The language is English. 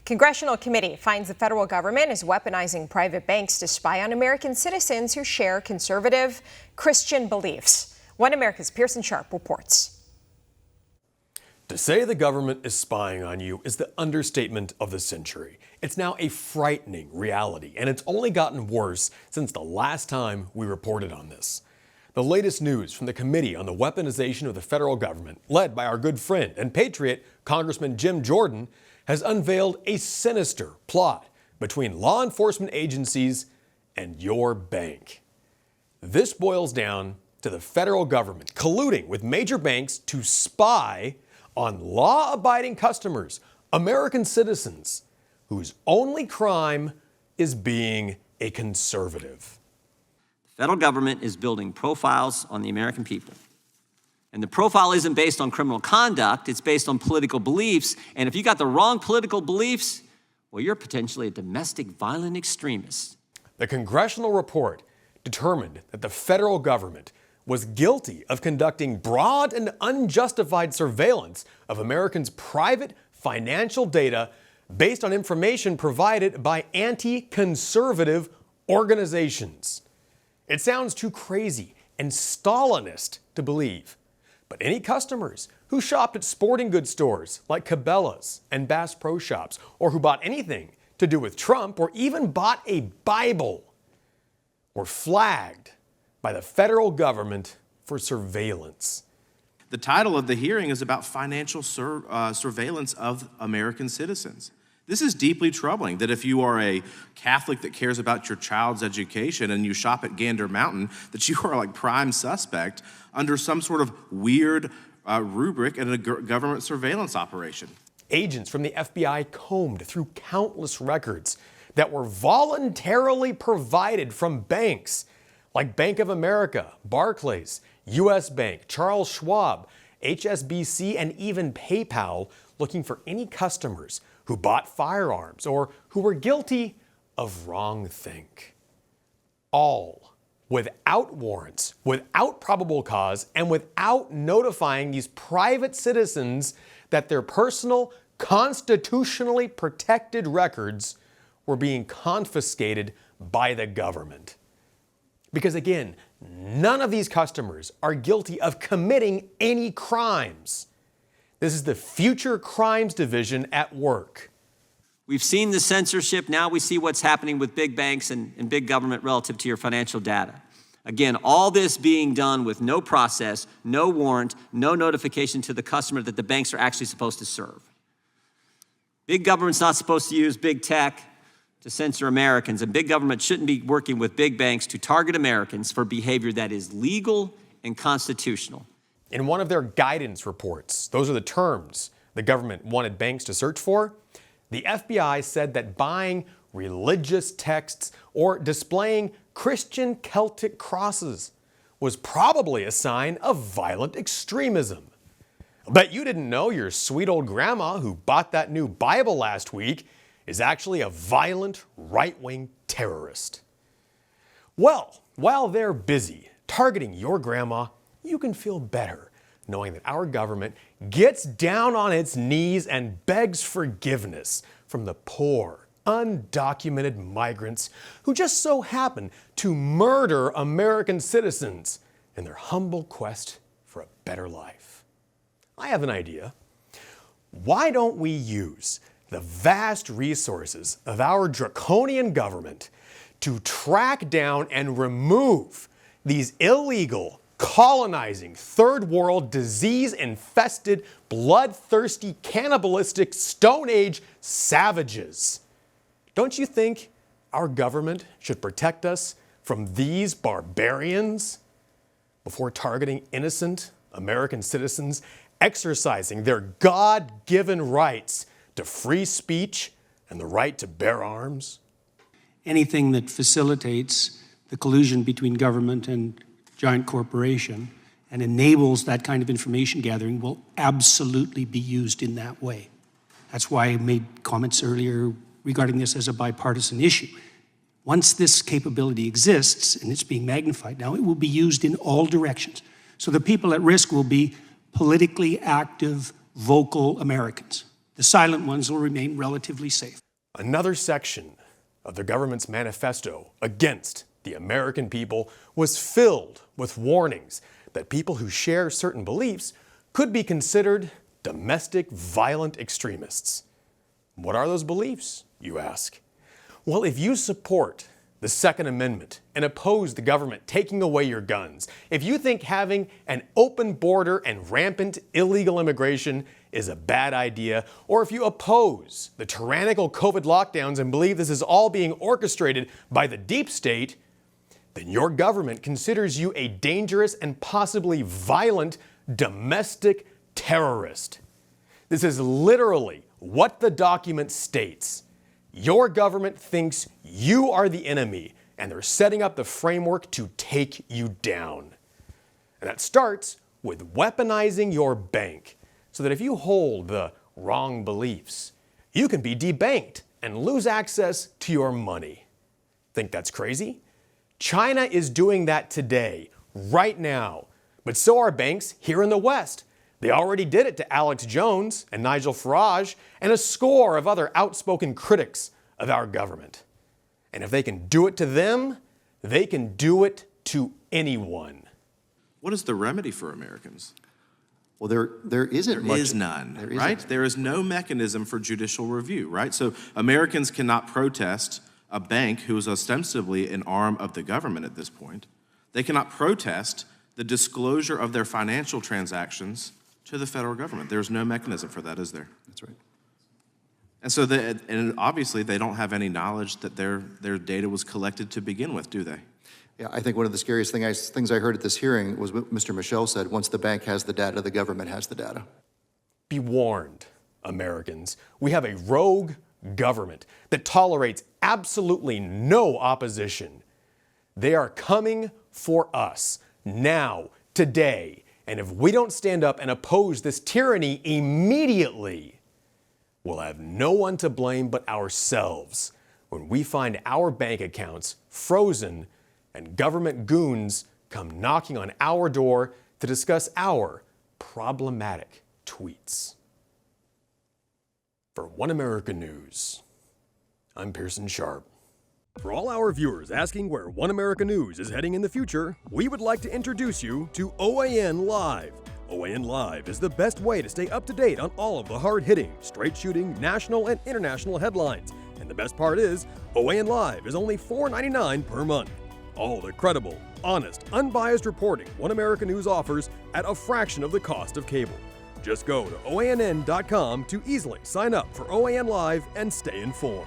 Congressional committee finds the federal government is weaponizing private banks to spy on American citizens who share conservative Christian beliefs. One America's Pearson Sharp reports. To say the government is spying on you is the understatement of the century. It's now a frightening reality, and it's only gotten worse since the last time we reported on this. The latest news from the Committee on the Weaponization of the Federal Government, led by our good friend and patriot, Congressman Jim Jordan, has unveiled a sinister plot between law enforcement agencies and your bank. This boils down to the federal government colluding with major banks to spy on law-abiding customers, American citizens, whose only crime is being a conservative. The federal government is building profiles on the American people. And the profile isn't based on criminal conduct, it's based on political beliefs. And if you got the wrong political beliefs, well, you're potentially a domestic violent extremist. The congressional report determined that the federal government was guilty of conducting broad and unjustified surveillance of Americans' private financial data based on information provided by anti-conservative organizations. It sounds too crazy and Stalinist to believe, but any customers who shopped at sporting goods stores like Cabela's and Bass Pro Shops, or who bought anything to do with Trump, or even bought a Bible, were flagged by the federal government for surveillance. The title of the hearing is about financial surveillance of American citizens. This is deeply troubling, that if you are a Catholic that cares about your child's education and you shop at Gander Mountain, that you are like prime suspect under some sort of weird rubric in a government surveillance operation. Agents from the FBI combed through countless records that were voluntarily provided from banks like Bank of America, Barclays, US Bank, Charles Schwab, HSBC, and even PayPal, looking for any customers who bought firearms or who were guilty of wrongthink. All without warrants, without probable cause, and without notifying these private citizens that their personal, constitutionally protected records were being confiscated by the government. Because again, none of these customers are guilty of committing any crimes. This is the Future Crimes Division at work. We've seen the censorship. Now we see what's happening with big banks and big government relative to your financial data. Again, all this being done with no process, no warrant, no notification to the customer that the banks are actually supposed to serve. Big government's not supposed to use big tech to censor Americans, and big government shouldn't be working with big banks to target Americans for behavior that is legal and constitutional. In one of their guidance reports, those are the terms the government wanted banks to search for, the FBI said that buying religious texts or displaying Christian Celtic crosses was probably a sign of violent extremism. I bet you didn't know your sweet old grandma who bought that new Bible last week is actually a violent right-wing terrorist. Well, while they're busy targeting your grandma, you can feel better knowing that our government gets down on its knees and begs forgiveness from the poor, undocumented migrants who just so happen to murder American citizens in their humble quest for a better life. I have an idea. Why don't we use the vast resources of our draconian government to track down and remove these illegal, colonizing, third world, disease-infested, bloodthirsty, cannibalistic, Stone Age savages? Don't you think our government should protect us from these barbarians before targeting innocent American citizens exercising their God-given rights to free speech and the right to bear arms? Anything that facilitates the collusion between government and giant corporation and enables that kind of information gathering will absolutely be used in that way. That's why I made comments earlier regarding this as a bipartisan issue. Once this capability exists and it's being magnified now, it will be used in all directions. So the people at risk will be politically active, vocal Americans. The silent ones will remain relatively safe. Another section of the government's manifesto against the American people was filled with warnings that people who share certain beliefs could be considered domestic violent extremists. What are those beliefs, you ask? Well, if you support the Second Amendment and oppose the government taking away your guns, if you think having an open border and rampant illegal immigration is a bad idea, or if you oppose the tyrannical COVID lockdowns and believe this is all being orchestrated by the deep state, then your government considers you a dangerous and possibly violent domestic terrorist. This is literally what the document states. Your government thinks you are the enemy, and they're setting up the framework to take you down. And that starts with weaponizing your bank, so that if you hold the wrong beliefs, you can be debanked and lose access to your money. Think that's crazy? China is doing that today, right now. But so are banks here in the West. They already did it to Alex Jones and Nigel Farage and a score of other outspoken critics of our government. And if they can do it to them, they can do it to anyone. What is the remedy for Americans? Well, there isn't much. There is none, There right? isn't. There is no mechanism for judicial review, right? So Americans cannot protest a bank who is ostensibly an arm of the government at this point. They cannot protest the disclosure of their financial transactions to the federal government. There's no mechanism for that, is there? That's right. And so, and obviously, they don't have any knowledge that their data was collected to begin with, do they? Yeah, I think one of the scariest things I heard at this hearing was what Mr. Michel said, once the bank has the data, the government has the data. Be warned, Americans. We have a rogue government that tolerates absolutely no opposition. They are coming for us now, today. And if we don't stand up and oppose this tyranny immediately, we'll have no one to blame but ourselves when we find our bank accounts frozen and government goons come knocking on our door to discuss our problematic tweets. For One America News, I'm Pearson Sharp. For all our viewers asking where One America News is heading in the future, we would like to introduce you to OAN Live. OAN Live is the best way to stay up to date on all of the hard-hitting, straight-shooting, national and international headlines. And the best part is, OAN Live is only $4.99 per month. All the credible, honest, unbiased reporting One America News offers at a fraction of the cost of cable. Just go to OANN.com to easily sign up for OAN Live and stay informed.